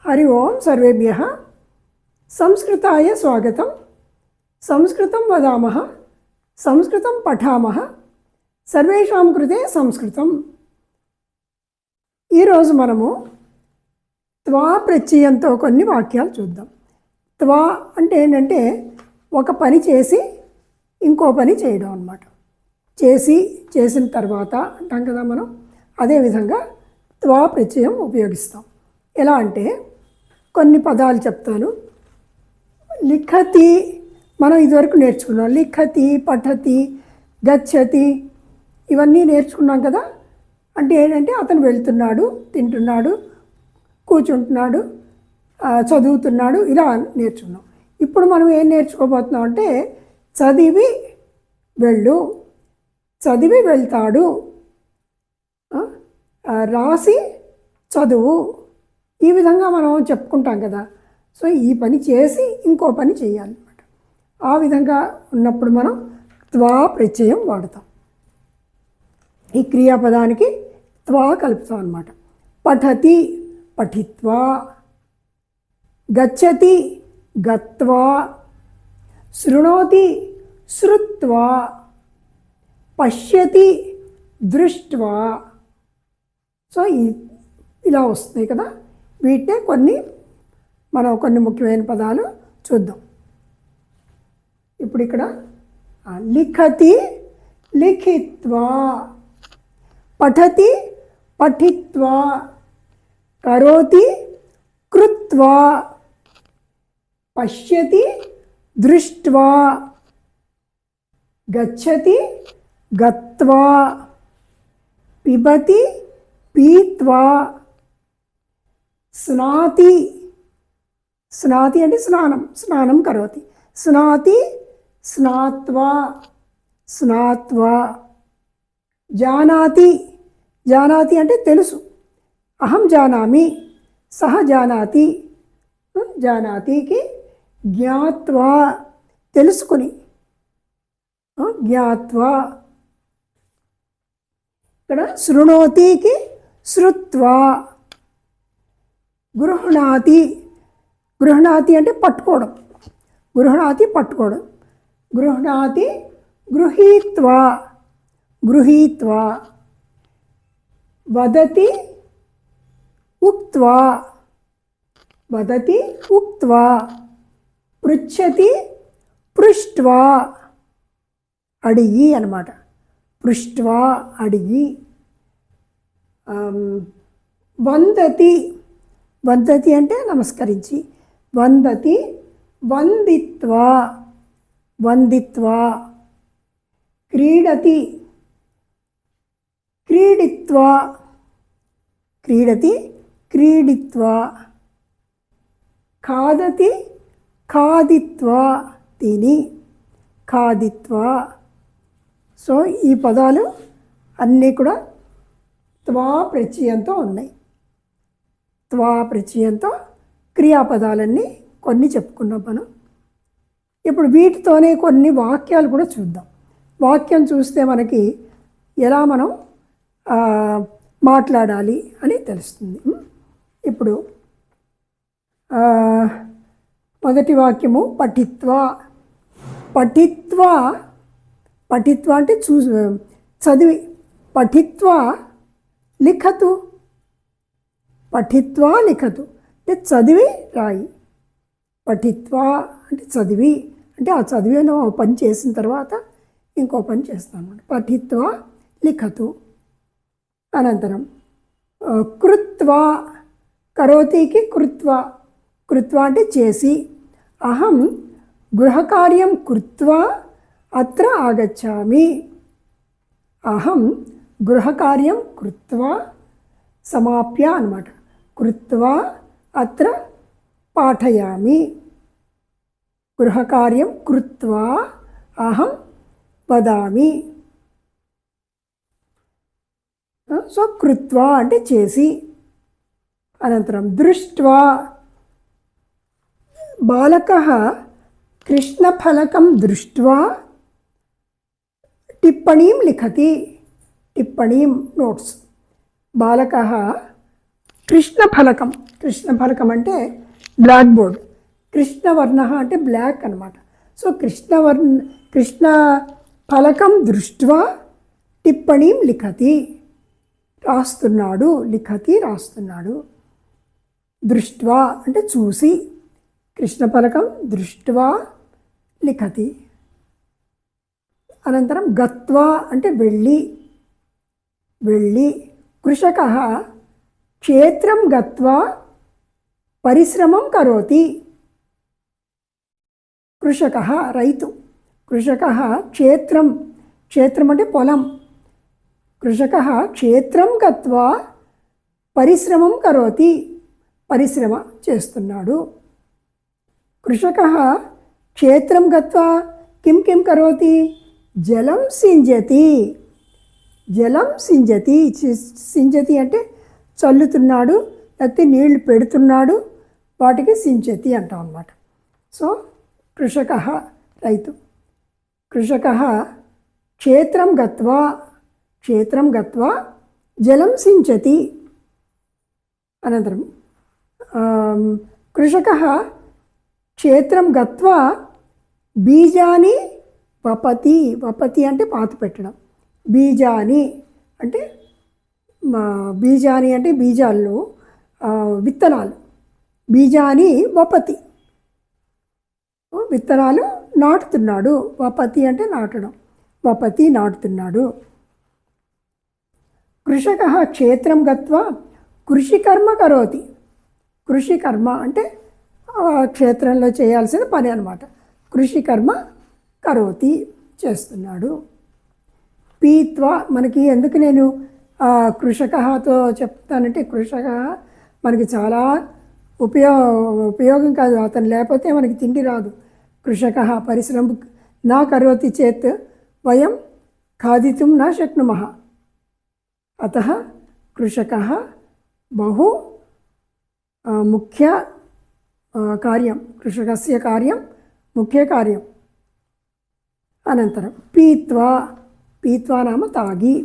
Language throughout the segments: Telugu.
हरि ओं सर्वेभ्यः संस्कृताय स्वागतं। संस्कृतं वदामः, संस्कृतं पठामः, सर्वेषां कृते संस्कृतम्। ఈ రోజు మనము త్వా ప్రత్యయంతో కొన్ని వాక్యాలు చూద్దాం. త్వా అంటే ఏంటంటే ఒక పని చేసి ఇంకో పని చేయడం అన్నమాట. చేసిన తర్వాత అంటాం కదా మనం. అదేవిధంగా త్వా ప్రత్యయం ఉపయోగిస్తాం. ఎలా అంటే కొన్ని పదాలు చెప్తాను. లిఖతి మనం ఇదివరకు నేర్చుకున్నాం. లిఖతి, పఠతి, గచ్చతి ఇవన్నీ నేర్చుకున్నాం కదా. అంటే ఏంటంటే అతను వెళ్తున్నాడు, తింటున్నాడు, కూర్చుంటున్నాడు, చదువుతున్నాడు, ఇలా నేర్చుకున్నాం. ఇప్పుడు మనం ఏం నేర్చుకోబోతున్నాం అంటే చదివి వెళ్ళు, చదివి వెళ్తాడు, రాసి చదువు, ఈ విధంగా మనం చెప్పుకుంటాం కదా. సో ఈ పని చేసి ఇంకో పని చేయాలన్నమాట. ఆ విధంగా ఉన్నప్పుడు మనం త్వా ప్రత్యయం వాడతాం. ఈ క్రియాపదానికి త్వా కలుపుతాం అన్నమాట. పఠతి పఠిత్వా, గచ్చతి గత్వా, శృణోతి శ్రుత్వా, పశ్యతి దృష్ట్వా. సో ఇలా వస్తున్నాయి కదా. వీటినే కొన్ని ముఖ్యమైన పదాలు చూద్దాం. ఇప్పుడు ఇక్కడ లిఖతి లిఖిత్వా, పఠతి పఠిత్వా, కరోతి కృత్వా, పశ్యతి దృష్ట్వా, గచ్చతి గత్వా, పిబతి పీత్వా, స్నాతి స్నాతి అంటే స్నానం కరోతి, స్నాతి స్నాత్వా స్నాత్వా, జానాతి అంటే తెలుసు. అహం జానామి, సహ జానాతి, జానాతికి జ్ఞాత్వా తెలుసుకుని, జ్ఞాత్వా. ఇక్కడ శృణోతికి శ్రుత్వా, గృహణాతి అంటే పట్టుకోవడం, పట్టుకోవడం. గృహణాతి గృహీత్వా, వదతి ఉక్త్వా, పృచ్ఛతి పృష్ట్వా, అడిగి అన్నమాట. పృష్ట్వా అడిగి. వందతి అంటే నమస్కరించి. వందతి వందిత్వా, క్రీడతి క్రీడిత్వా, ఖాదతి ఖాదిత్వా, తిని, ఖాదిత్వా. సో ఈ పదాలు అన్నీ కూడా త్వా ప్రత్యయంతో ఉన్నాయి. త్వా ప్రత్యయంతో క్రియాపదాలన్నీ కొన్ని చెప్పుకున్నాం మనం. ఇప్పుడు వీటితోనే కొన్ని వాక్యాలు కూడా చూద్దాం. వాక్యం చూస్తే మనకి ఎలా మనం మాట్లాడాలి అని తెలుస్తుంది. ఇప్పుడు మొదటి వాక్యము పఠిత్వా. పఠిత్వా అంటే చదివి. పఠిత్వా లిఖతు, పఠిత్వా లిఖతు అంటే చదివి రాయి. పఠిత్వా అంటే చదివి, అంటే ఆ చదివిన పని చేసిన తర్వాత ఇంకో పని చేస్తాను అన్నమాట. పఠిత్వా లిఖతు. అనంతరం కృత్వా, కరోతికి కృత్వా అంటే చేసి. అహం గృహకార్యం కృత్వా అత్ర ఆగచ్చామి. అహం గృహకార్యం కృత్వా సమాప్య అన్నమాట. కృత్వా అత్ర పాఠయామి. గృహకార్యం కృత్వా అహం వదామి. సో కృత్వా అంటే చేసి. అనంతరం దృష్ట్వా, బాలకः కృష్ణఫలకం దృష్ట్వా టిప్పణీం లిఖతి. టిప్పణీం నోట్స్. బాలకः కృష్ణఫలకం. కృష్ణఫలకం అంటే బ్లాక్ బోర్డ్. కృష్ణవర్ణ అంటే బ్లాక్ అనమాట. సో కృష్ణ ఫలకం దృష్ట్వా టిప్పణీం లిఖతి, రాస్తున్నాడు. లిఖతి రాస్తున్నాడు. దృష్ట్వా అంటే చూసి, కృష్ణఫలకం దృష్ట్వా లిఖతి. అనంతరం గత్వా అంటే వెళ్ళి, వెళ్ళి. కృషకః క్షేత్రం గత్వా పరిశ్రమం కరోతి. కృషకః రైతు. కృషకః క్షేత్రం, క్షేత్రం అంటే పొలం. కృషకః క్షేత్రం గత్వా పరిశ్రమం కరోతి, పరిశ్రమ చేస్తున్నాడు. కృషకః క్షేత్రం గత్వా కిం కిం కరోతి? జలం సింజతి. జలం సింజతి. సింజతి అంటే చల్లుతున్నాడు, లేకపోతే నీళ్లు పెడుతున్నాడు, వాటికి సింజతి అంటాం అన్నమాట. సో కృషకః రైతు. కృషకః క్షేత్రం గత్వా, క్షేత్రం గత్వా జలం సించతి. అనంతరం కృషకः క్షేత్రం గత్వా బీజాని వపతి. వపతి అంటే పాతి పెట్టడం. బీజాని అంటే బీజాని అంటే బీజాలు, విత్తనాలు. బీజాని వపతి, విత్తనాలు నాటుతున్నాడు. వపతి అంటే నాటడం. వపతి నాటుతున్నాడు. కృషకः క్షేత్రం గత్వా కృషికర్మ కరోతి. కృషికర్మ అంటే క్షేత్రంలో చేయాల్సిన పని అన్నమాట. కృషికర్మ కరోతి చేస్తున్నాడు. పీత్వా మనకి ఎందుకు నేను కృషకతో చెప్తానంటే, కృషక మనకి చాలా ఉపయోగం కాదు. అతను లేకపోతే మనకి తిండి రాదు. కృషక పరిశ్రమ నా కరోతి చేత్ వయం ఖాదితుం నా శక్నుమః. అతః కృషకः బహు ముఖ్య కార్యం. కృషకస్య కార్యం ముఖ్య కార్యం. అనంతరం పీత్వా. పీత్వా నామ తాగి.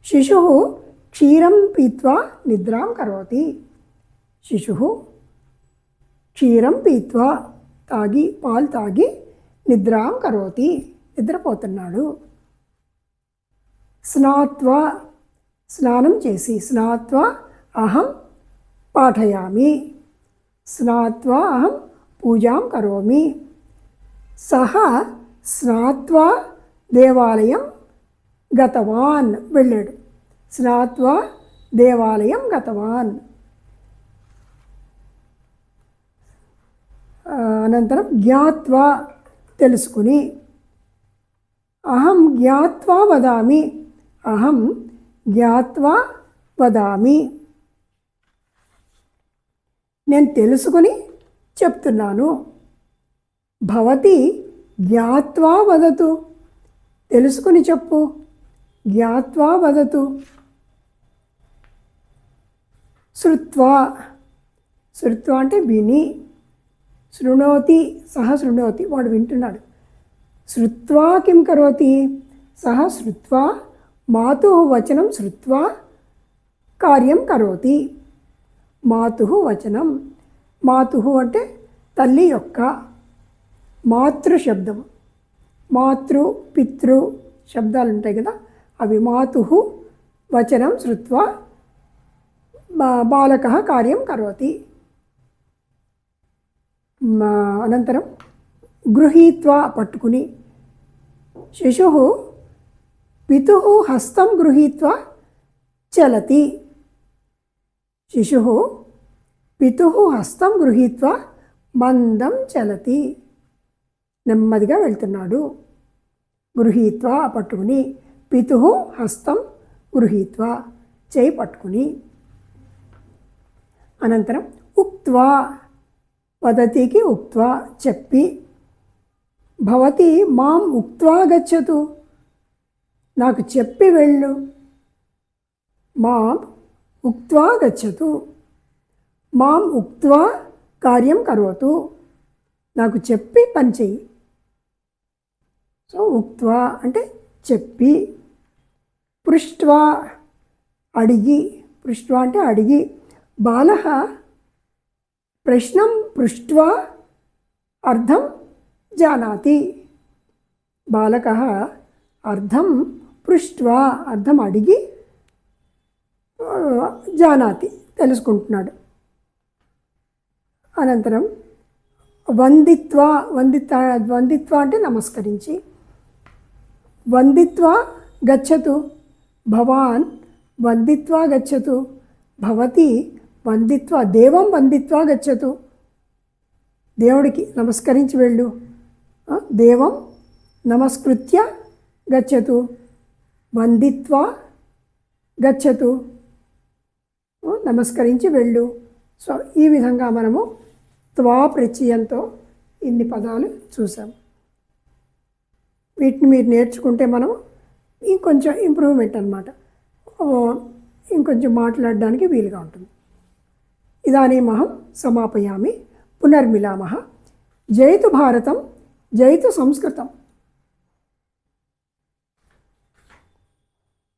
శిశుః క్షీరం పీత్వా నిద్రాం కరోతి. శిశుః క్షీరం పీత్వా తాగి, పాలు తాగి నిద్రాం కరోతి నిద్రపోతున్నాడు. స్నాత్వా స్నానం చేసి. స్నాత్వా అహం పాఠయామి. స్నాత్వా అహం పూజాం కరోమి. సహ స్నాత్వా దేవాలయం గతవాన్ వెళ్ళాడు. స్నాత్వా దేవాలయం గతవాన్. అనంతరం జ్ఞాత్వా తెలుసుకుని. అహం జ్ఞాత్వా వదామి. అహం జ్ఞాత్వా వదామి. నేను తెలుసుకుని చెప్తున్నాను. భవతి జ్ఞాత్వా వదతు. తెలుసుకుని చెప్పు. జ్ఞాత్వా వదతు. శృత్వా. శృత్వా అంటే విని. శృణోతి సహ శృణోతి వాడు వింటున్నాడు. శృత్వా కిం కరోతి? సహ శృత్వా మాతుః వచనం శృత్వా కార్యం కరోతి. మాతుః వచనం. మాతుః అంటే తల్లి యొక్క. మాతృ శబ్దము. మాతృ పితృ శబ్దాలు ఉంటాయి కదా, అవి. మాతుః వచనం శృత్వా బాలకः కార్యం కరోతి. అనంతరం గృహీత్వా పట్టుకుని. శిశుః పితుః హస్తం గృహీత్వా చలతి. శిశుః పితుః హస్తం గృహీత్వా మందం చలతి. నెమ్మదిగా వెళ్తున్నాడు. గృహీత్వా పట్టుకుని. పితుః హస్తం గృహీత్వా చేయి పట్టుకుని. అనంతరం ఉక్త్వా వదతికి ఉక్త్వా చెప్పి. భవతి మాం ఉక్త్వా గచ్చతు. నాకు చెప్పి వెళ్ళు. మాం ఉక్త్వా గచ్చతు. మాం ఉక్త్వా కార్యం కరోతు. నాకు చెప్పి పని చెయ్యి. సో ఉక్త్వా అంటే చెప్పి. పృష్ట్వా అడిగి. పృష్ట్వా అంటే అడిగి. బాలः ప్రశ్నం పృష్ట్వా అర్థం జానాతి. బాలకः అర్థం పృష్ట్వా అర్థం అడిగి జానాతి తెలుసుకుంటున్నాడు. అనంతరం వందిత్వా వందిత్వా అంటే నమస్కరించి, వందిత్వా గచ్చతు భవాన్ వందిత్వా గచ్చతు భవతి వందిత్వా దేవం వందిత్వా గచ్చతు దేవుడికి నమస్కరించి వెళ్ళు, దేవం నమస్కృత్య గచ్చతు వందిత్వా గచ్చతు నమస్కరించి వెళ్ళు. సో ఈ విధంగా మనము త్వా ప్రత్యయంతో ఇన్ని పదాలు చూసాం. వీటిని మీరు నేర్చుకుంటే మనం ఇంకొంచెం ఇంప్రూవ్మెంట్ అన్నమాట, ఇంకొంచెం మాట్లాడడానికి వీలుగా ఉంటుంది. ఇదానీమహం సమాపయామి. పునర్మిలామः. జయతు భారతం, జయతు సంస్కృతం.